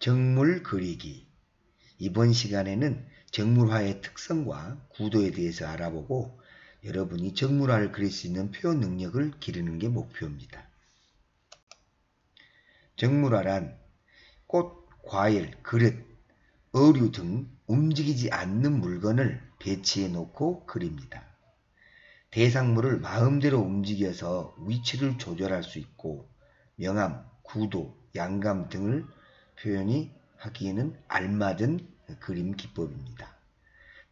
정물 그리기. 이번 시간에는 정물화의 특성과 구도에 대해서 알아보고 여러분이 정물화를 그릴 수 있는 표현 능력을 기르는 게 목표입니다. 정물화란 꽃, 과일, 그릇, 어류 등 움직이지 않는 물건을 배치해 놓고 그립니다. 대상물을 마음대로 움직여서 위치를 조절할 수 있고 명암, 구도, 양감 등을 표현이 하기에는 알맞은 그림 기법입니다.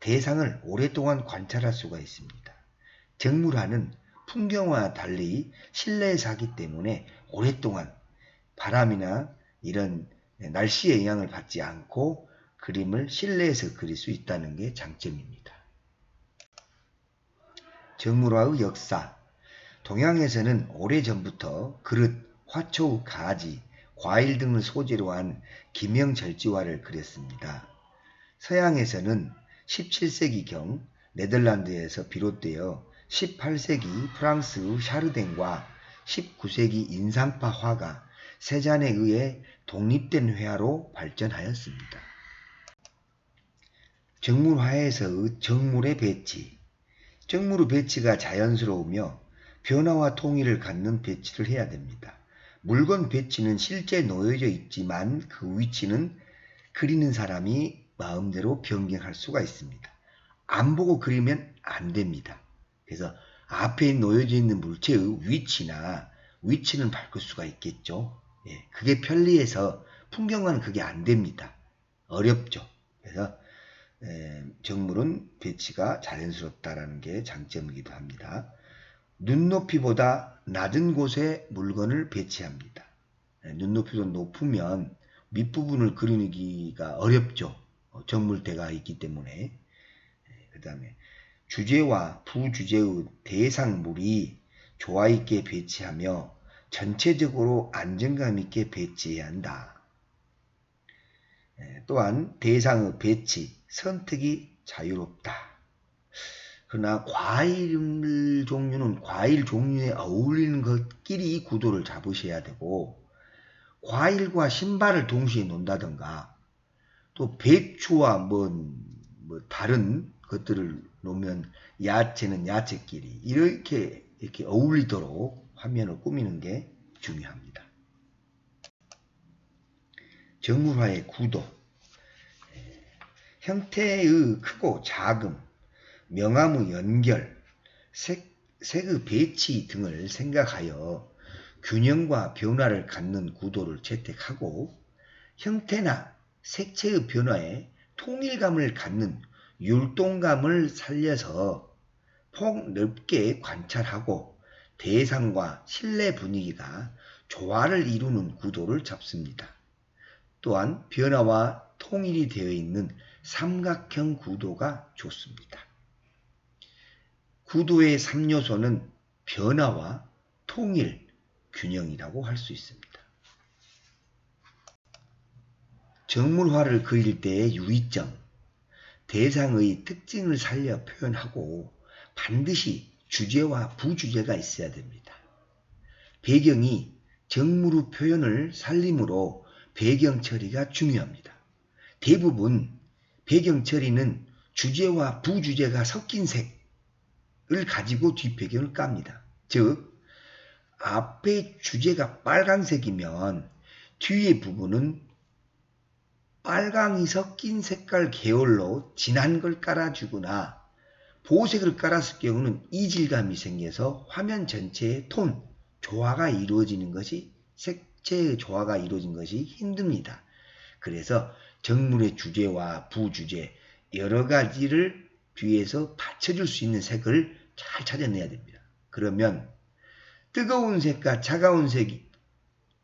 대상을 오랫동안 관찰할 수가 있습니다. 정물화는 풍경과 달리 실내에서 하기 때문에 오랫동안 바람이나 이런 날씨의 영향을 받지 않고 그림을 실내에서 그릴 수 있다는 게 장점입니다. 정물화의 역사. 동양에서는 오래전부터 그릇, 화초, 가지, 과일 등을 소재로 한 기명절지화를 그렸습니다. 서양에서는 17세기경 네덜란드에서 비롯되어 18세기 프랑스 샤르댕과 19세기 인상파 화가 세잔에 의해 독립된 회화로 발전하였습니다. 정물화에서의 정물의 배치. 정물의 배치가 자연스러우며 변화와 통일을 갖는 배치를 해야 됩니다. 물건 배치는 실제 놓여져 있지만 그 위치는 그리는 사람이 마음대로 변경할 수가 있습니다. 안 보고 그리면 안 됩니다. 그래서 앞에 놓여져 있는 물체의 위치는 바꿀 수가 있겠죠. 그게 편리해서 풍경과는 그게 안 됩니다. 어렵죠. 그래서 정물은 배치가 자연스럽다라는 게 장점이기도 합니다. 눈높이보다 낮은 곳에 물건을 배치합니다. 눈높이가 높으면 밑부분을 그리기가 어렵죠. 정물대가 있기 때문에. 그 다음에 주제와 부주제의 대상물이 조화 있게 배치하며 전체적으로 안정감 있게 배치해야 한다. 또한 대상의 배치, 선택이 자유롭다. 그러나 과일 종류는 과일 종류에 어울리는 것끼리 구도를 잡으셔야 되고 과일과 신발을 동시에 놓는다든가 또 배추와 다른 것들을 놓으면 야채는 야채끼리 이렇게 어울리도록 화면을 꾸미는 게 중요합니다. 정물화의 구도. 형태의 크고 작음, 명암의 연결, 색의 배치 등을 생각하여 균형과 변화를 갖는 구도를 채택하고 형태나 색채의 변화에 통일감을 갖는 율동감을 살려서 폭 넓게 관찰하고 대상과 실내 분위기가 조화를 이루는 구도를 잡습니다. 또한 변화와 통일이 되어 있는 삼각형 구도가 좋습니다. 구도의 3요소는 변화와 통일, 균형이라고 할 수 있습니다. 정물화를 그릴 때의 유의점. 대상의 특징을 살려 표현하고 반드시 주제와 부주제가 있어야 됩니다. 배경이 정물의 표현을 살림으로 배경 처리가 중요합니다. 대부분 배경 처리는 주제와 부주제가 섞인 색을 가지고 뒷배경을 깝니다. 즉 앞에 주제가 빨간색이면 뒤의 부분은 빨강이 섞인 색깔 계열로 진한 걸 깔아주거나 보색을 깔았을 경우는 이질감이 생겨서 화면 전체의 톤, 조화가 이루어지는 것이 색채의 조화가 이루어진 것이 힘듭니다. 그래서 정물의 주제와 부주제 여러 가지를 뒤에서 받쳐줄 수 있는 색을 잘 찾아내야 됩니다. 그러면 뜨거운 색과 차가운 색이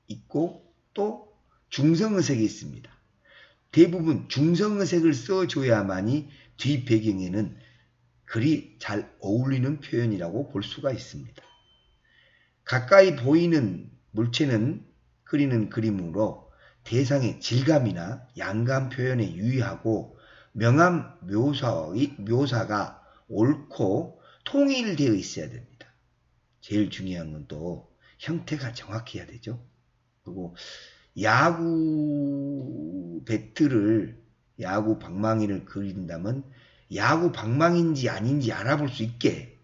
있고 또 중성의 색이 있습니다. 대부분 중성의 색을 써줘야만이 뒷배경에는 그리 잘 어울리는 표현이라고 볼 수가 있습니다. 가까이 보이는 물체는 그리는 그림으로 대상의 질감이나 양감 표현에 유의하고 명암 묘사가 옳고 통일되어 있어야 됩니다. 제일 중요한 건 또 형태가 정확해야 되죠. 그리고 야구 배트를 야구 방망이를 그린다면 야구 방망이인지 아닌지 알아볼 수 있게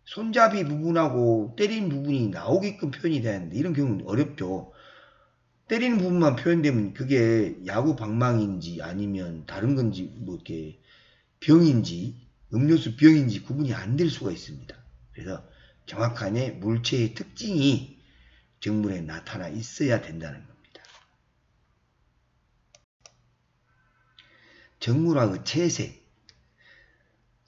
손잡이 부분하고 때리는 부분이 나오게끔 표현이 되는데 이런 경우는 어렵죠. 때리는 부분만 표현되면 그게 야구 방망이인지 아니면 다른 건지 뭐 이렇게 병인지 음료수 병인지 구분이 안 될 수가 있습니다. 그래서 정확하게 물체의 특징이 정물에 나타나 있어야 된다는 겁니다. 정물화의 채색.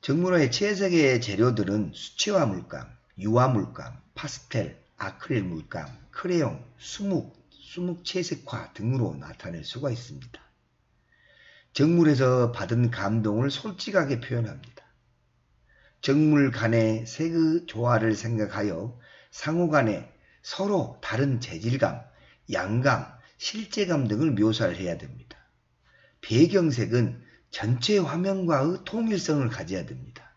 정물화의 채색의 재료들은 수채화 물감, 유화 물감, 파스텔, 아크릴 물감, 크레용, 수묵 채색화 등으로 나타낼 수가 있습니다. 정물에서 받은 감동을 솔직하게 표현합니다. 정물 간의 색의 조화를 생각하여 상호 간에 서로 다른 재질감, 양감, 실제감 등을 묘사를 해야 됩니다. 배경색은 전체 화면과의 통일성을 가져야 됩니다.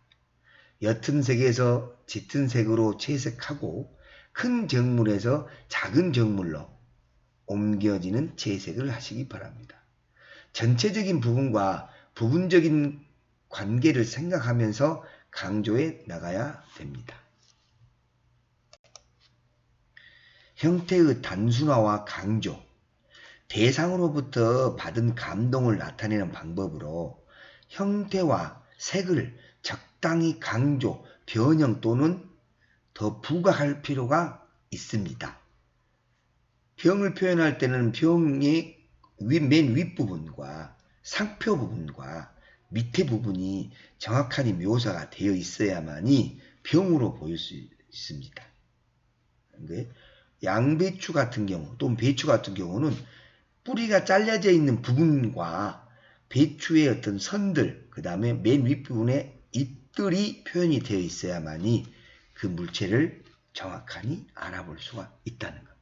옅은 색에서 짙은 색으로 채색하고 큰 정물에서 작은 정물로 옮겨지는 채색을 하시기 바랍니다. 전체적인 부분과 부분적인 관계를 생각하면서 강조해 나가야 됩니다. 형태의 단순화와 강조. 대상으로부터 받은 감동을 나타내는 방법으로 형태와 색을 적당히 강조, 변형 또는 더 부각할 필요가 있습니다. 병을 표현할 때는 병의 맨 윗부분과 상표 부분과 밑에 부분이 정확하게 묘사가 되어 있어야만이 병으로 보일 수 있습니다. 양배추 같은 경우 또는 배추 같은 경우는 뿌리가 잘려져 있는 부분과 배추의 어떤 선들, 그 다음에 맨 윗부분에 잎들이 표현이 되어 있어야만이 그 물체를 정확하게 알아볼 수가 있다는 겁니다.